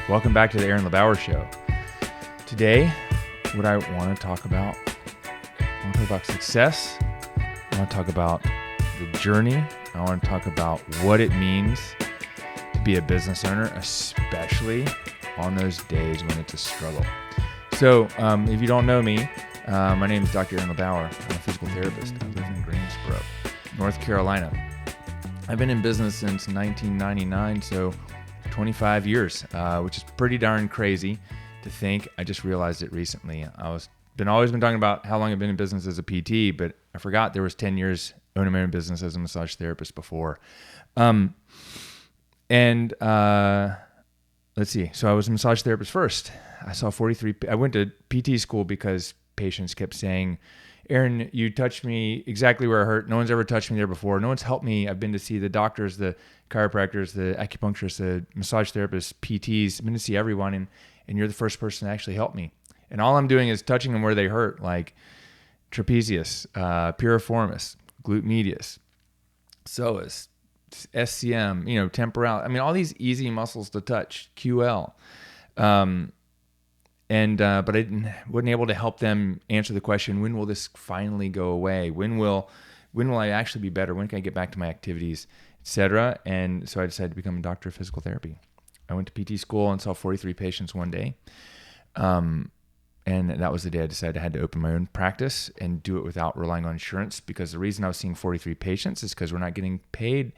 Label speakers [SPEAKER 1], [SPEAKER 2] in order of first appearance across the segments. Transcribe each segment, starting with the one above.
[SPEAKER 1] Welcome back to the LeBauer Show. Today, what I want to talk about, success. I want to talk about the journey. I want to talk about what it means to be a business owner, especially on those days when it's a struggle. So, if you don't know me, my name is Dr. LeBauer. I'm a physical therapist. I live in Greensboro, North Carolina. I've been in business since 1999, so 25 years, which is pretty darn crazy to think. I just realized it recently. Always been talking about how long I've been in business as a PT, but I forgot there was 10 years owning my own business as a massage therapist before. Let's see. So I was a massage therapist first. I went to PT school because patients kept saying, "Aaron, you touched me exactly where I hurt. No one's ever touched me there before. No one's helped me. I've been to see the doctors, the chiropractors, the acupuncturists, the massage therapists, PTs. I've been to see everyone, and you're the first person to actually help me. And all I'm doing is touching them where they hurt, like trapezius, piriformis, glute medius, psoas, SCM, temporal. I mean, all these easy muscles to touch, QL. But I wasn't able to help them answer the question, when will this finally go away? When will I actually be better? When can I get back to my activities, etc.? And so I decided to become a doctor of physical therapy. I went to PT school and saw 43 patients one day. And that was the day I decided I had to open my own practice and do it without relying on insurance, because the reason I was seeing 43 patients is because we're not getting paid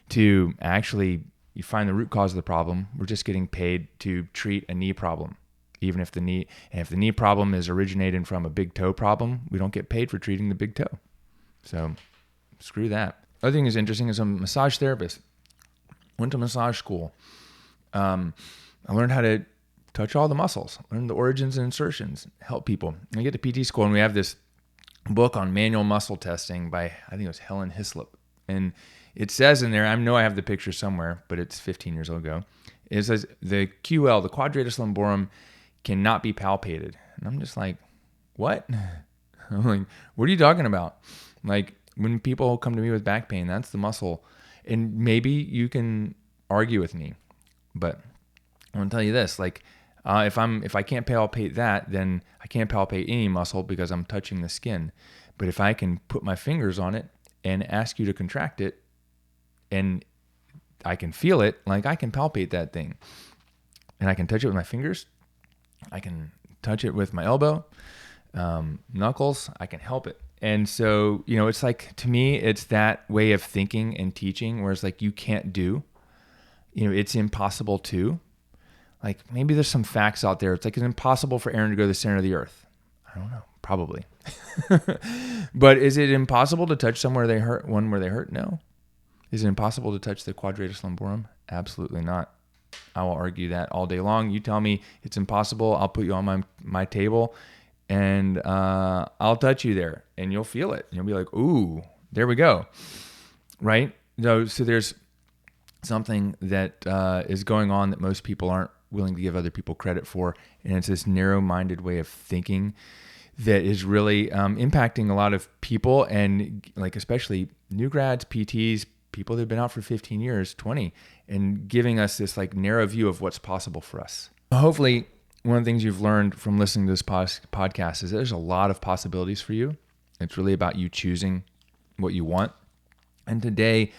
[SPEAKER 1] to actually find the root cause of the problem. We're just getting paid to treat a knee problem. Even if the knee problem is originating from a big toe problem, we don't get paid for treating the big toe. So screw that. Other thing is interesting is I'm a massage therapist. Went to massage school. I learned how to touch all the muscles, learn the origins and insertions, help people. I get to PT school and we have this book on manual muscle testing by, I think it was Helen Hislop. And it says in there, I know I have the picture somewhere, but it's 15 years ago. It says the QL, the quadratus lumborum, cannot be palpated. And I'm just like, what? I'm like, what are you talking about? Like, when people come to me with back pain, that's the muscle. And maybe you can argue with me, but I want to tell you this, like, if I can't palpate that, then I can't palpate any muscle because I'm touching the skin. But if I can put my fingers on it and ask you to contract it, and I can feel it, like I can palpate that thing. And I can touch it with my fingers. I can touch it with my elbow, knuckles. I can help it. And so, it's like, to me, it's that way of thinking and teaching, where it's like, you can't do, it's impossible to. Like, maybe there's some facts out there. It's like, it's impossible for Aaron to go to the center of the earth. I don't know, probably. But is it impossible to touch somewhere they hurt? One where they hurt? No. Is it impossible to touch the quadratus lumborum? Absolutely not. I will argue that all day long. You tell me it's impossible, I'll put you on my table and I'll touch you there and you'll feel it. You'll be like, ooh, there we go. Right? So there's something that is going on that most people aren't willing to give other people credit for. And it's this narrow-minded way of thinking that is really impacting a lot of people, and like especially new grads, PTs, people that have been out for 15 years, 20, and giving us this like narrow view of what's possible for us. Hopefully, one of the things you've learned from listening to this podcast is there's a lot of possibilities for you. It's really about you choosing what you want. And today,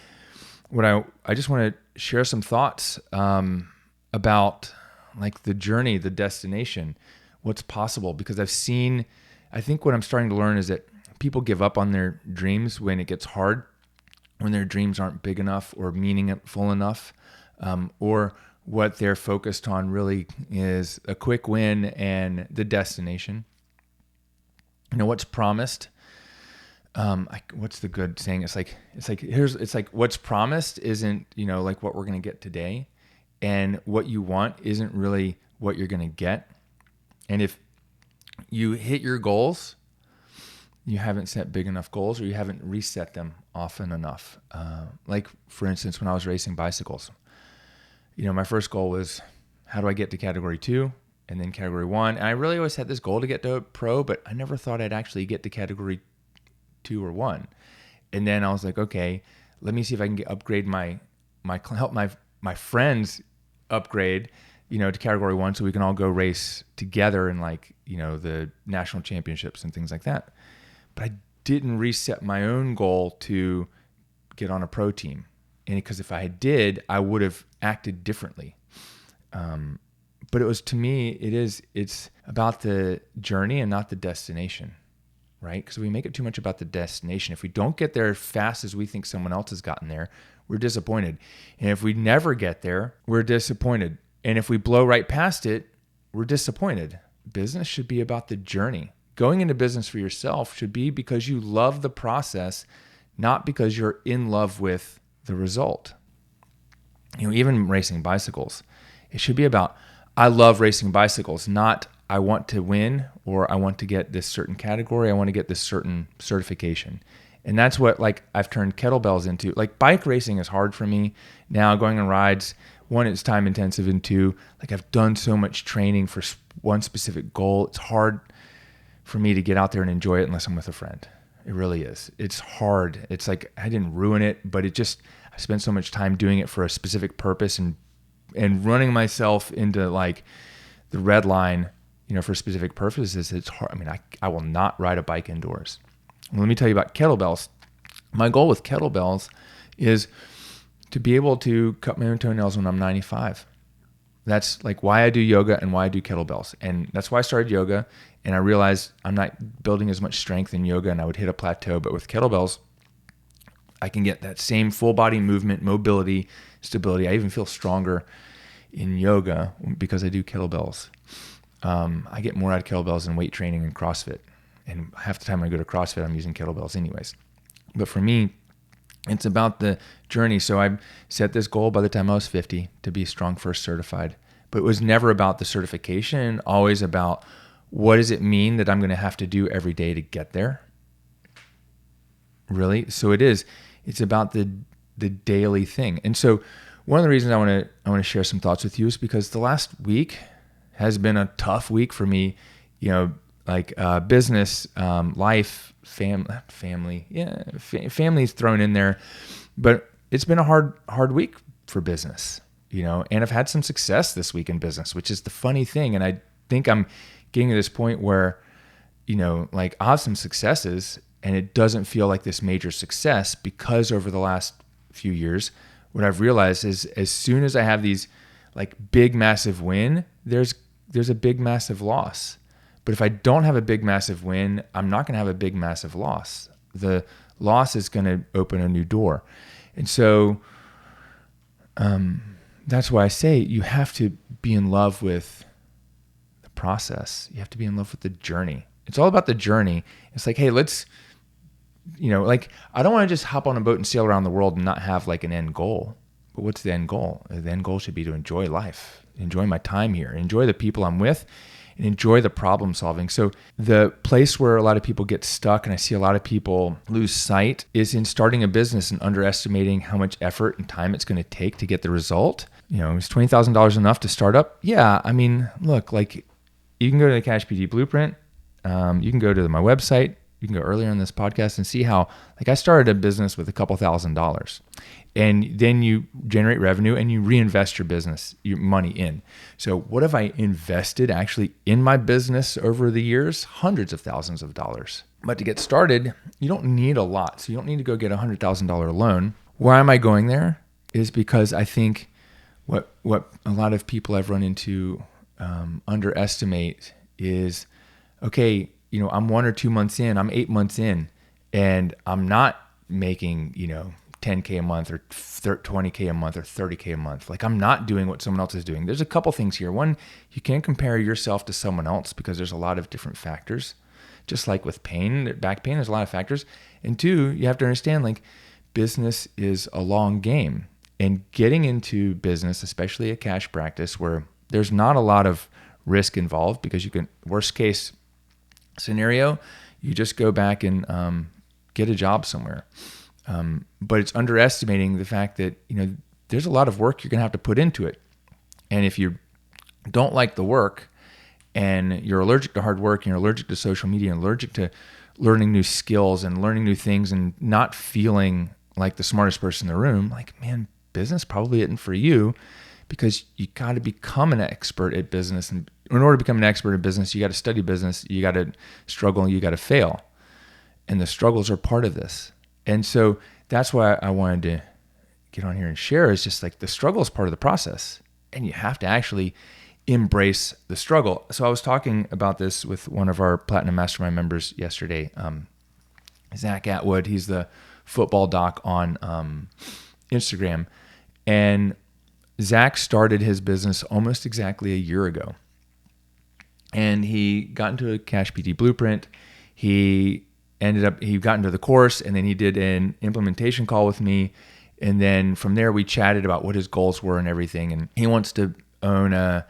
[SPEAKER 1] what I just want to share some thoughts about like the journey, the destination, what's possible. Because I think what I'm starting to learn is that people give up on their dreams when it gets hard, when their dreams aren't big enough or meaningful enough, or what they're focused on really is a quick win and the destination. What's promised. What's the good saying? It's like what's promised isn't, like what we're going to get today, and what you want isn't really what you're going to get. And if you hit your goals, you haven't set big enough goals, or you haven't reset them often enough. Like, for instance, when I was racing bicycles, my first goal was, how do I get to category 2 and then category 1? And I really always had this goal to get to pro, but I never thought I'd actually get to category 2 or 1. And then I was like, okay, let me see if I can upgrade help my friends upgrade to category 1 so we can all go race together in like, the national championships and things like that. But I didn't reset my own goal to get on a pro team. And because if I did, I would have acted differently. But to me, it's about the journey and not the destination, right? Because we make it too much about the destination. If we don't get there as fast as we think someone else has gotten there, we're disappointed. And if we never get there, we're disappointed. And if we blow right past it, we're disappointed. Business should be about the journey. Going into business for yourself should be because you love the process, not because you're in love with the result. Even racing bicycles, it should be about, I love racing bicycles, not I want to win or I want to get this certain category. I want to get this certain certification. And that's what I've turned kettlebells into. Bike racing is hard for me now, going on rides. 1, it's time intensive, and 2, I've done so much training for one specific goal. It's hard for me to get out there and enjoy it unless I'm with a friend. It really is. It's hard. It's I didn't ruin it, but I spent so much time doing it for a specific purpose and running myself into the red line, for specific purposes. It's hard. I mean, I will not ride a bike indoors. Well, let me tell you about kettlebells. My goal with kettlebells is to be able to cut my own toenails when I'm 95. That's why I do yoga and why I do kettlebells. And that's why I started yoga. And I realized I'm not building as much strength in yoga and I would hit a plateau. But with kettlebells, I can get that same full body movement, mobility, stability. I even feel stronger in yoga because I do kettlebells. I get more out of kettlebells than weight training and CrossFit. And half the time I go to CrossFit, I'm using kettlebells anyways. But for me, it's about the journey. So I set this goal by the time I was 50 to be Strong First certified. But it was never about the certification, always about what does it mean that I'm going to have to do every day to get there? Really? So it's about the daily thing. And so one of the reasons I want to share some thoughts with you is because the last week has been a tough week for me, business, life, family, family's thrown in there, but it's been a hard week for business, and I've had some success this week in business, which is the funny thing. And I think I'm getting to this point where, I have some successes and it doesn't feel like this major success because over the last few years, what I've realized is as soon as I have these big, massive win, there's a big, massive loss. But if I don't have a big, massive win, I'm not going to have a big, massive loss. The loss is going to open a new door. And so that's why I say you have to be in love with the process. You have to be in love with the journey. It's all about the journey. It's hey, let's, I don't want to just hop on a boat and sail around the world and not have an end goal. But what's the end goal? The end goal should be to enjoy life, enjoy my time here, enjoy the people I'm with, and enjoy the problem solving. So the place where a lot of people get stuck, and I see a lot of people lose sight, is in starting a business and underestimating how much effort and time it's going to take to get the result. Is $20,000 enough to start up? Yeah. I mean, look, you can go to the Cash PT Blueprint. You can go to my website. You can go earlier in this podcast and see how, I started a business with a couple $1,000s, and then you generate revenue and you reinvest your money in. So what have I invested actually in my business over the years? Hundreds of thousands of dollars. But to get started, you don't need a lot. So you don't need to go get a $100,000 loan. Why am I going there? Is because I think what a lot of people I've run into underestimate is, okay, I'm 1 or 2 months in, I'm 8 months in, and I'm not making, $10K a month or $20K a month or $30K a month. I'm not doing what someone else is doing. There's a couple things here. One, you can't compare yourself to someone else because there's a lot of different factors. Just like with pain, back pain, there's a lot of factors. And 2, you have to understand, business is a long game. And getting into business, especially a cash practice where there's not a lot of risk involved, because you can, worst case scenario, you just go back and get a job somewhere. But it's underestimating the fact that, there's a lot of work you're going to have to put into it. And if you don't like the work and you're allergic to hard work and you're allergic to social media and allergic to learning new skills and learning new things and not feeling like the smartest person in the room, man, business probably isn't for you, because you got to become an expert at business. And in order to become an expert at business, you got to study business, you got to struggle, you got to fail. And the struggles are part of this. And so that's why I wanted to get on here and share, is just like the struggle is part of the process, and you have to actually embrace the struggle. So I was talking about this with one of our Platinum Mastermind members yesterday, Zach Atwood. He's the football doc on Instagram. And Zach started his business almost exactly a year ago. And he got into a Cash PT blueprint. He got into the course, and then he did an implementation call with me. And then from there, we chatted about what his goals were and everything. And he wants to own a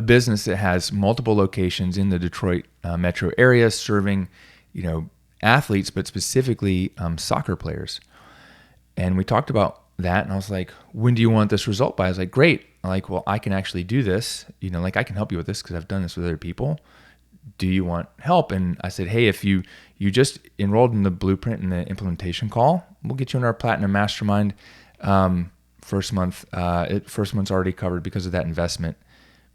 [SPEAKER 1] business that has multiple locations in the Detroit metro area, serving, athletes, but specifically soccer players. And we talked about that, and I was like, when do you want this result by? I was like, great. I'm like, well, I can actually do this. I can help you with this because I've done this with other people. Do you want help? And I said, hey, if you just enrolled in the blueprint and the implementation call, we'll get you in our Platinum Mastermind. First month's already covered because of that investment.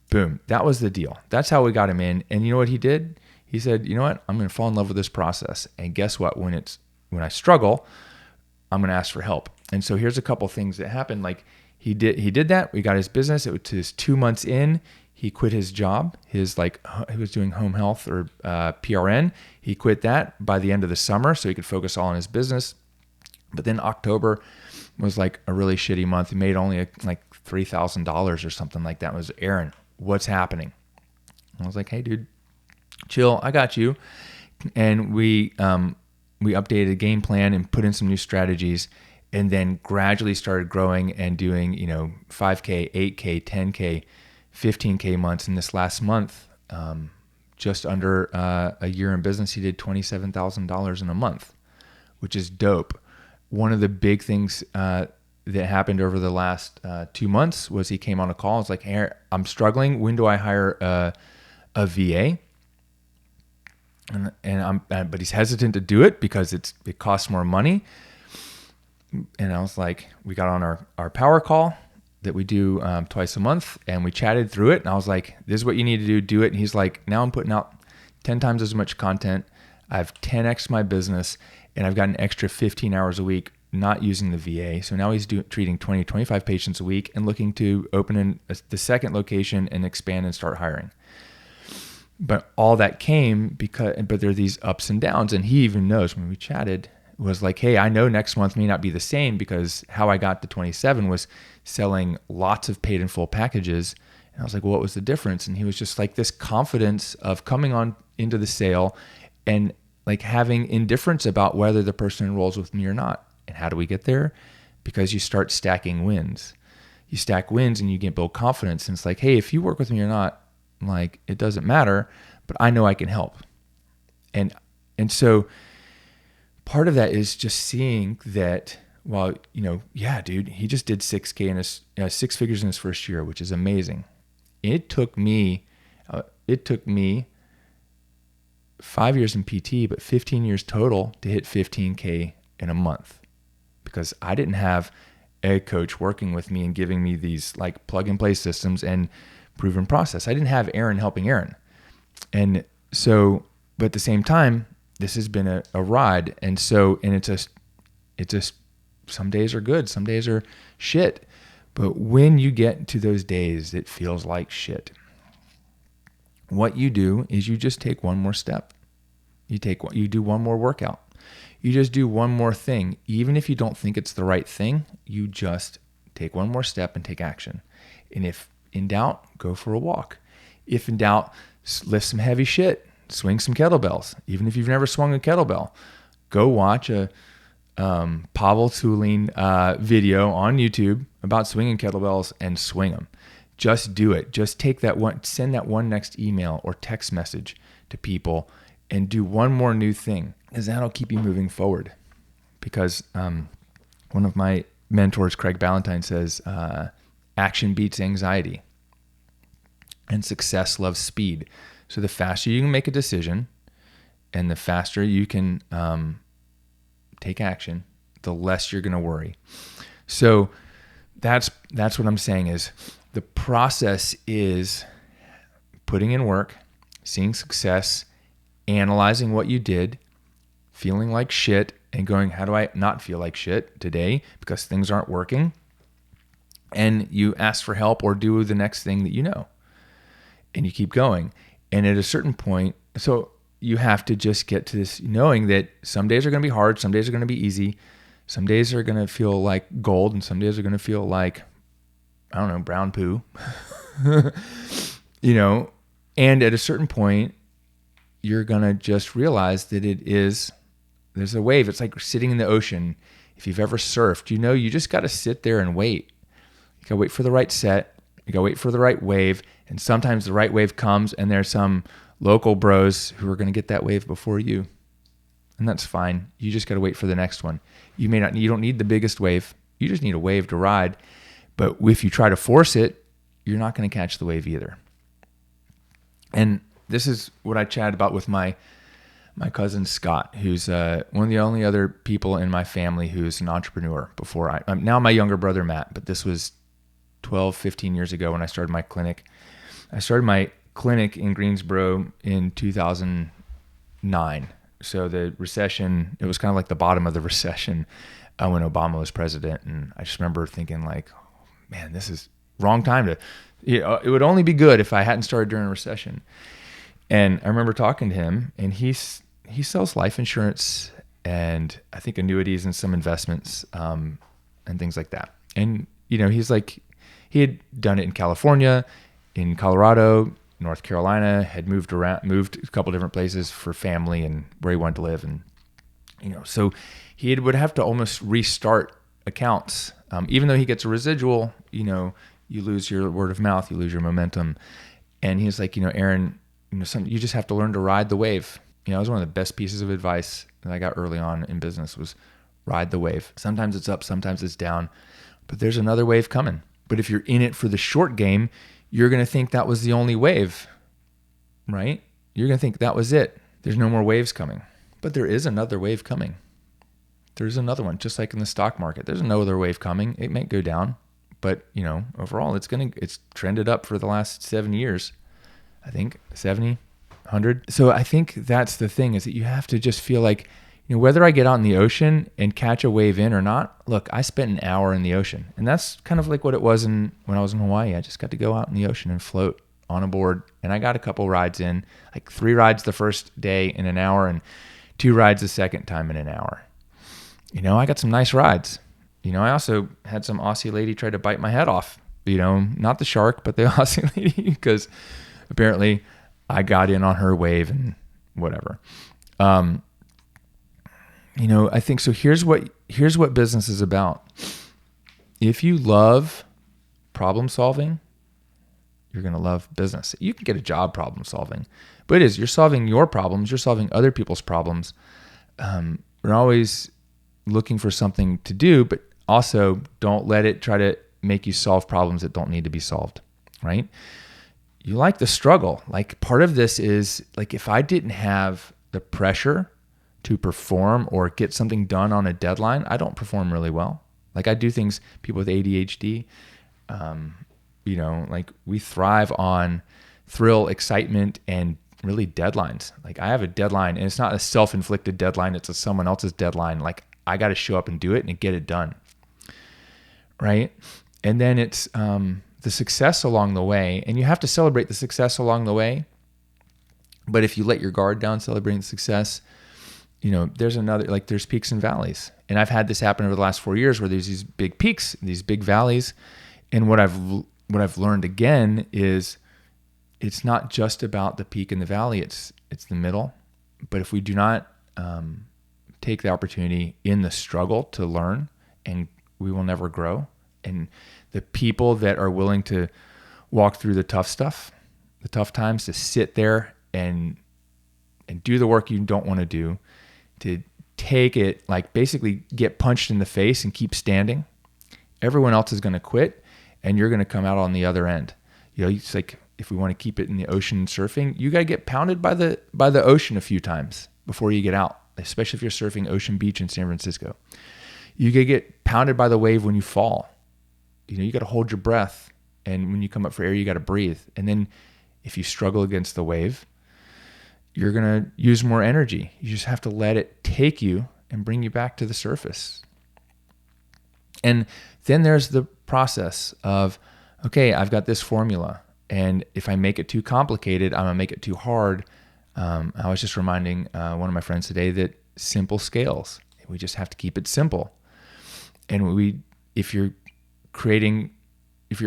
[SPEAKER 1] Boom. That was the deal. That's how we got him in. And you know what he did? He said, you know what? I'm going to fall in love with this process. And guess what? When I struggle, I'm going to ask for help. And so here's a couple things that happened. Like he did that. We got his business. It was his 2 months in. He quit his job. He was doing home health or PRN. He quit that by the end of the summer so he could focus all on his business. But then October was like a really shitty month. He made only like $3,000 or something like that. It was, Aaron, what's happening? I was like, hey, dude, chill. I got you. And we updated a game plan and put in some new strategies, and then gradually started growing and doing, 5K, 8K, 10K, 15K months. And this last month, just under a year in business, he did $27,000 in a month, which is dope. One of the big things that happened over the last 2 months was he came on a call. I was like, hey, I'm struggling. When do I hire a VA? But he's hesitant to do it because it costs more money. And I was like, we got on our power call that we do twice a month, and we chatted through it. And I was like, this is what you need to do it. And he's like, now I'm putting out 10 times as much content. I've 10x my business, and I've got an extra 15 hours a week not using the VA. So now he's treating 20, 25 patients a week and looking to open the second location and expand and start hiring. But all that came but there are these ups and downs. And he even knows, when we chatted, was like, hey, I know next month may not be the same, because how I got to 27 was selling lots of paid in full packages. And I was like, well, what was the difference? And he was just like, this confidence of coming on into the sale and like having indifference about whether the person enrolls with me or not. And how do we get there? Because you start stacking wins. You stack wins and you can build confidence. And it's like, hey, if you work with me or not, like, it doesn't matter, but I know I can help. And so part of that is just seeing that, well, yeah, dude, he just did 6K in his 6 figures in his first year, which is amazing. It took me 5 years in PT, but 15 years total to hit 15K in a month, because I didn't have a coach working with me and giving me these like plug and play systems and proven process. I didn't have Aaron helping Aaron. And so, but at the same time, this has been a ride. And so, and it's just, some days are good, some days are shit. But when you get to those days, it feels like shit. What you do is you just take one more step. You do one more workout. You just do one more thing. Even if you don't think it's the right thing, you just take one more step and take action. And if in doubt, go for a walk. If in doubt, lift some heavy shit, swing some kettlebells. Even if you've never swung a kettlebell, go watch a Pavel Tulin video on YouTube about swinging kettlebells and swing them. Just do it. Just take that one, send that one next email or text message to people and do one more new thing, because that'll keep you moving forward. Because one of my mentors, Craig Ballantyne, says, action beats anxiety and success loves speed. So the faster you can make a decision and the faster you can take action, the less you're going to worry. So that's what I'm saying is, The process is putting in work, seeing success, analyzing what you did, feeling like shit, and going, how do I not feel like shit today because things aren't working? And you ask for help or do the next thing that you know. And you keep going. And at a certain point, so you have to just get to this knowing that some days are going to be hard, some days are going to be easy, some days are going to feel like gold, and some days are going to feel like, I don't know, brown poo. And at a certain point, you're going to just realize that there's a wave. It's like sitting in the ocean. If you've ever surfed, you just got to sit there and wait. You got to wait for the right set. You got to wait for the right wave. And sometimes the right wave comes and there's some local bros who are going to get that wave before you. And that's fine. You just got to wait for the next one. You don't need the biggest wave. You just need a wave to ride. But if you try to force it, you're not going to catch the wave either. And this is what I chatted about with my cousin Scott, who's one of the only other people in my family who's an entrepreneur. Now my younger brother Matt, but this was 12, 15 years ago when I started my clinic. I started my clinic in Greensboro in 2009. So the recession, it was kind of like the bottom of the recession when Obama was president. And I just remember thinking like, oh, man, this is wrong time to, it would only be good if I hadn't started during a recession. And I remember talking to him, and he sells life insurance and I think annuities and some investments and things like that. And, he's like, he had done it in California, in Colorado, North Carolina, had moved a couple different places for family and where he wanted to live. And, so he would have to almost restart accounts. Even though he gets a residual, you lose your word of mouth, you lose your momentum. And he's like, Aaron, you just have to learn to ride the wave. It was one of the best pieces of advice that I got early on in business was ride the wave. Sometimes it's up, sometimes it's down, but there's another wave coming. But if you're in it for the short game, you're going to think that was the only wave, right? You're going to think that was it. There's no more waves coming. But there is another wave coming. There's another one, just like in the stock market. There's another wave coming. It might go down, but overall it's trended up for the last 7 years. I think 70, 100. So I think that's the thing, is that you have to just feel like, whether I get out in the ocean and catch a wave in or not, look, I spent an hour in the ocean. And that's kind of like what it was when I was in Hawaii. I just got to go out in the ocean and float on a board. And I got a couple rides in, like 3 rides the first day in an hour and 2 rides the second time in an hour. I got some nice rides. I also had some Aussie lady try to bite my head off, not the shark, but the Aussie lady, because apparently I got in on her wave and whatever. I think so. Here's what business is about. If you love problem solving, you're going to love business. You can get a job problem solving, but you're solving your problems. You're solving other people's problems. We're always looking for something to do, but also don't let it try to make you solve problems that don't need to be solved, right? You like the struggle. Like part of this is like, if I didn't have the pressure to perform or get something done on a deadline, I don't perform really well. Like I do things, people with ADHD, like we thrive on thrill, excitement, and really deadlines. Like I have a deadline, and it's not a self-inflicted deadline. It's someone else's deadline. Like I got to show up and do it and get it done. Right. And then it's the success along the way, and you have to celebrate the success along the way. But if you let your guard down celebrating the success, there's peaks and valleys. And I've had this happen over the last 4 years where there's these big peaks, these big valleys. And what I've learned again is it's not just about the peak and the valley, it's the middle. But if we do not take the opportunity in the struggle to learn, and we will never grow. And the people that are willing to walk through the tough stuff, the tough times, to sit there and do the work you don't want to do, to take it, like basically get punched in the face and keep standing. Everyone else is going to quit, and you're going to come out on the other end. It's like, if we want to keep it in the ocean surfing, you got to get pounded by the ocean a few times before you get out, especially if you're surfing Ocean Beach in San Francisco. You got to get pounded by the wave when you fall. You got to hold your breath And when you come up for air, you got to breathe. And then if you struggle against the wave, you're going to use more energy. You just have to let it take you and bring you back to the surface. And then there's the process of, okay, I've got this formula. And if I make it too complicated, I'm going to make it too hard. I was just reminding one of my friends today that simple scales. We just have to keep it simple. And if you're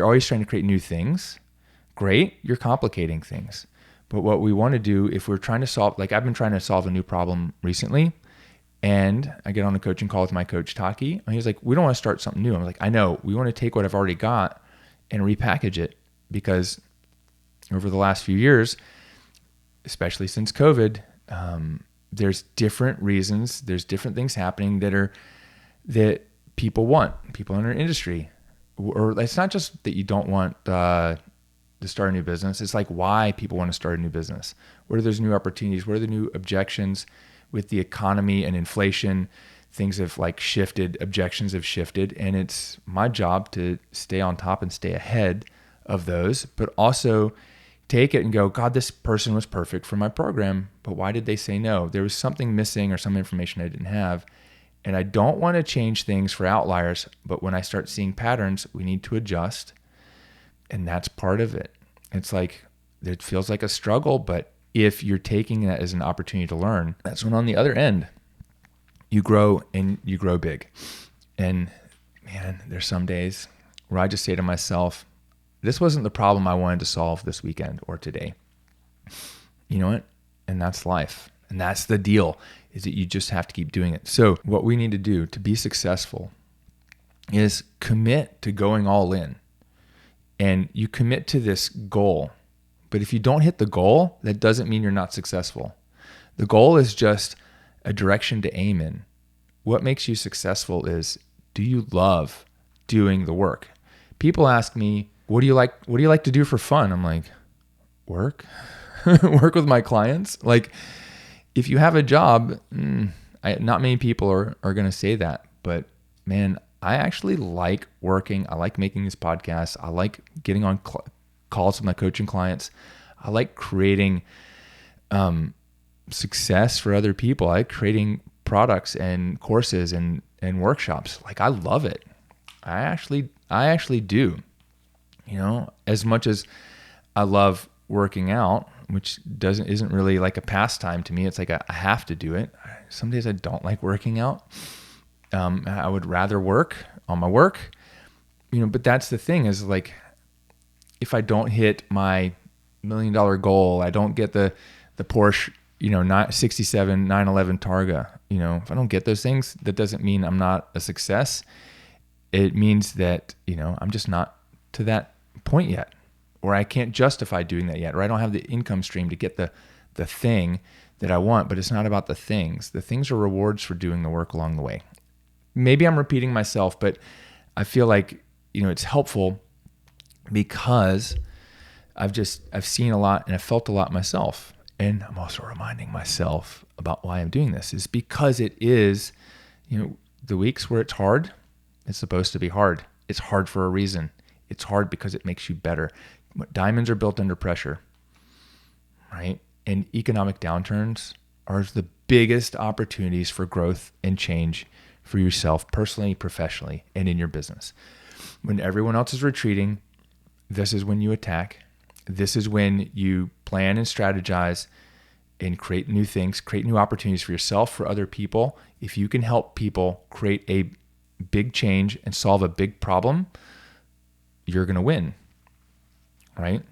[SPEAKER 1] always trying to create new things, great, you're complicating things. But what we want to do, if we're trying to solve, like I've been trying to solve a new problem recently, and I get on a coaching call with my coach, Taki, and he's like, we don't want to start something new. I'm like, I know, we want to take what I've already got and repackage it, because over the last few years, especially since COVID, there's different reasons, there's different things happening that people want, people in our industry. Or it's not just that you don't want to start a new business. It's like why people want to start a new business. What are those new opportunities? What are the new objections with the economy and inflation? Things have like shifted, objections have shifted, and it's my job to stay on top and stay ahead of those, but also take it and go, God, this person was perfect for my program, but why did they say no? There was something missing or some information I didn't have. And I don't want to change things for outliers, but when I start seeing patterns, we need to adjust. And that's part of it. It's like, it feels like a struggle, but if you're taking that as an opportunity to learn, that's when on the other end, you grow and you grow big. And man, there's some days where I just say to myself, this wasn't the problem I wanted to solve this weekend or today. You know what? And that's life. And that's the deal, is that you just have to keep doing it. So what we need to do to be successful is commit to going all in. And you commit to this goal. But if you don't hit the goal, that doesn't mean you're not successful. The goal is just a direction to aim in. What makes you successful is, do you love doing the work? People ask me, what do you like to do for fun? I'm like, work? Work with my clients? Like, if you have a job, not many people are going to say that, but man, I actually like working. I like making this podcast. I like getting on calls with my coaching clients. I like creating success for other people. I like creating products and courses and workshops. Like, I love it. I actually do. You know, as much as I love working out, which isn't really like a pastime to me. It's like I have to do it. Some days I don't like working out. I would rather work on my work, you know, but that's the thing is like, if I don't hit my $1 million goal, I don't get the Porsche, you know, 67 911 Targa, you know, if I don't get those things, that doesn't mean I'm not a success. It means that, you know, I'm just not to that point yet, or I can't justify doing that yet, or I don't have the income stream to get the thing that I want. But it's not about the things. The things are rewards for doing the work along the way. Maybe I'm repeating myself, but I feel like, you know, it's helpful because I've seen a lot and I've felt a lot myself. And I'm also reminding myself about why I'm doing this is because it is, you know, the weeks where it's hard, it's supposed to be hard. It's hard for a reason. It's hard because it makes you better. Diamonds are built under pressure, right? And economic downturns are the biggest opportunities for growth and change for yourself, personally, professionally, and in your business. When everyone else is retreating, this is when you attack. This is when you plan and strategize and create new things, create new opportunities for yourself, for other people. If you can help people create a big change and solve a big problem, you're going to win, right?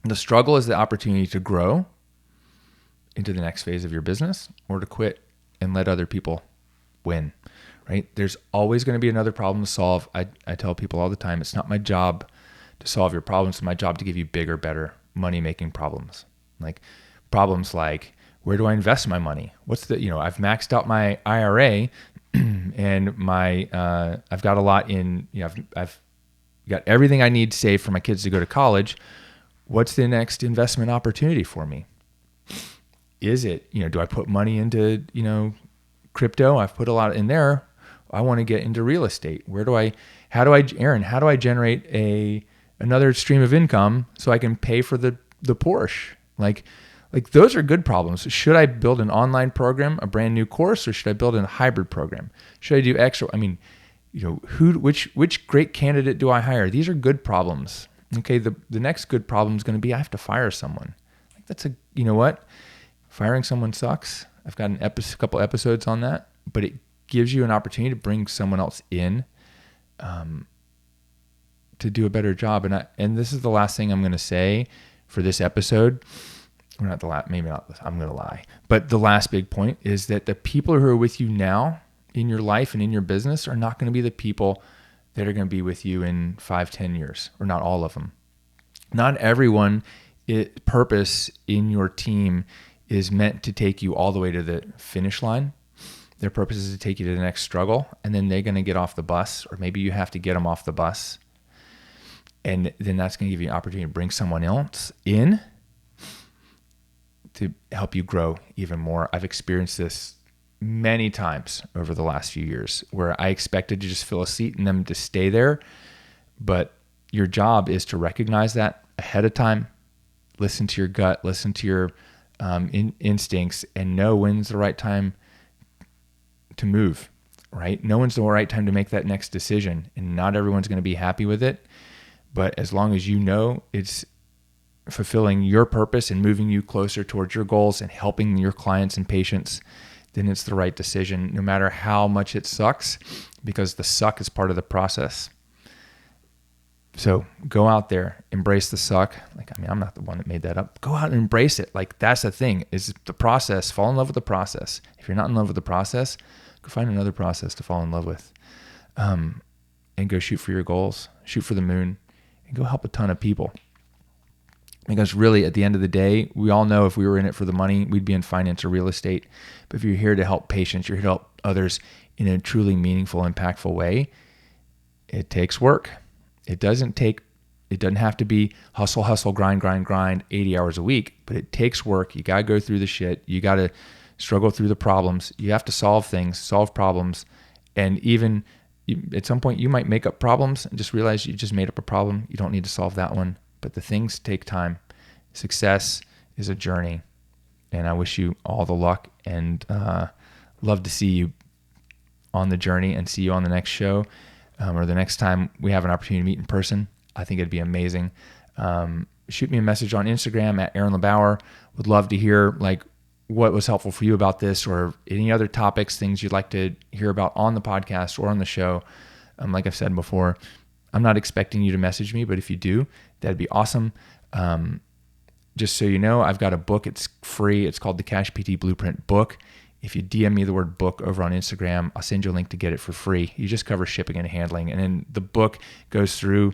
[SPEAKER 1] The struggle is the opportunity to grow into the next phase of your business or to quit and let other people win, right? There's always going to be another problem to solve. I tell people all the time, it's not my job to solve your problems. It's my job to give you bigger, better money-making problems. Like problems like, where do I invest my money? What's the, you know, I've maxed out my IRA and my, I've got a lot in, you know, I've got everything I need saved for my kids to go to college. What's the next investment opportunity for me? Is it, you know, do I put money into, you know, crypto? I've put a lot in there. I want to get into real estate. Aaron, how do I generate another stream of income so I can pay for the Porsche. Like those are good problems. Should I build an online program, a brand new course, or should I build a hybrid program? Should I do extra? I mean, which great candidate do I hire? These are good problems. Okay, the next good problem is going to be I have to fire someone. Like that's you know what? Firing someone sucks. I've got a couple episodes on that, but it gives you an opportunity to bring someone else in to do a better job. And this is the last thing I'm going to say for this episode. Or not the last, maybe not, I'm going to lie. But the last big point is that the people who are with you now in your life and in your business are not going to be the people that are going to be with you in 5-10 years, or not all of them. Not everyone purpose in your team is meant to take you all the way to the finish line. Their purpose is to take you to the next struggle, and then they're going to get off the bus, or maybe you have to get them off the bus. And then that's going to give you an opportunity to bring someone else in to help you grow even more. I've experienced this many times over the last few years where I expected to just fill a seat and them to stay there. But your job is to recognize that ahead of time, listen to your gut, listen to your instincts, and know when's the right time to move, right? Know when's the right time to make that next decision. And not everyone's going to be happy with it. But as long as you know it's fulfilling your purpose and moving you closer towards your goals and helping your clients and patients, then it's the right decision, no matter how much it sucks, because the suck is part of the process. So go out there, embrace the suck. I'm not the one that made that up. Go out and embrace it. That's the thing, is the process. Fall in love with the process. If you're not in love with the process, go find another process to fall in love with. And go shoot for your goals, shoot for the moon, and go help a ton of people. Because really, at the end of the day, we all know if we were in it for the money, we'd be in finance or real estate. But if you're here to help patients, you're here to help others in a truly meaningful, impactful way, it takes work. It doesn't have to be hustle, grind, 80 hours a week, but it takes work. You got to go through the shit. You got to struggle through the problems. You have to solve things, solve problems. And even at some point, you might make up problems and just realize you just made up a problem. You don't need to solve that one. But the things take time. Success is a journey, and I wish you all the luck, and love to see you on the journey and see you on the next show, or the next time we have an opportunity to meet in person. I think it'd be amazing. Shoot me a message on Instagram at Aaron LeBauer. Would love to hear what was helpful for you about this, or any other topics, things you'd like to hear about on the podcast or on the show. Like I've said before, I'm not expecting you to message me, but if you do, that'd be awesome. Just so you know, I've got a book. It's free. It's called the Cash PT Blueprint Book. If you DM me the word book over on Instagram, I'll send you a link to get it for free. You just cover shipping and handling. And then the book goes through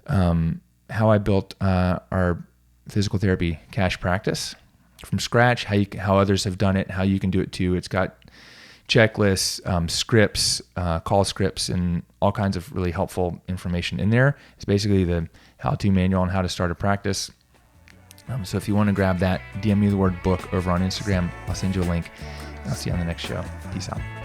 [SPEAKER 1] how I built our physical therapy cash practice from scratch, how others have done it, how you can do it too. It's got checklists, scripts, call scripts, and all kinds of really helpful information in there. It's basically the how-to manual on how to start a practice. So if you want to grab that, DM me the word book over on Instagram. I'll send you a link. I'll see you on the next show. Peace out.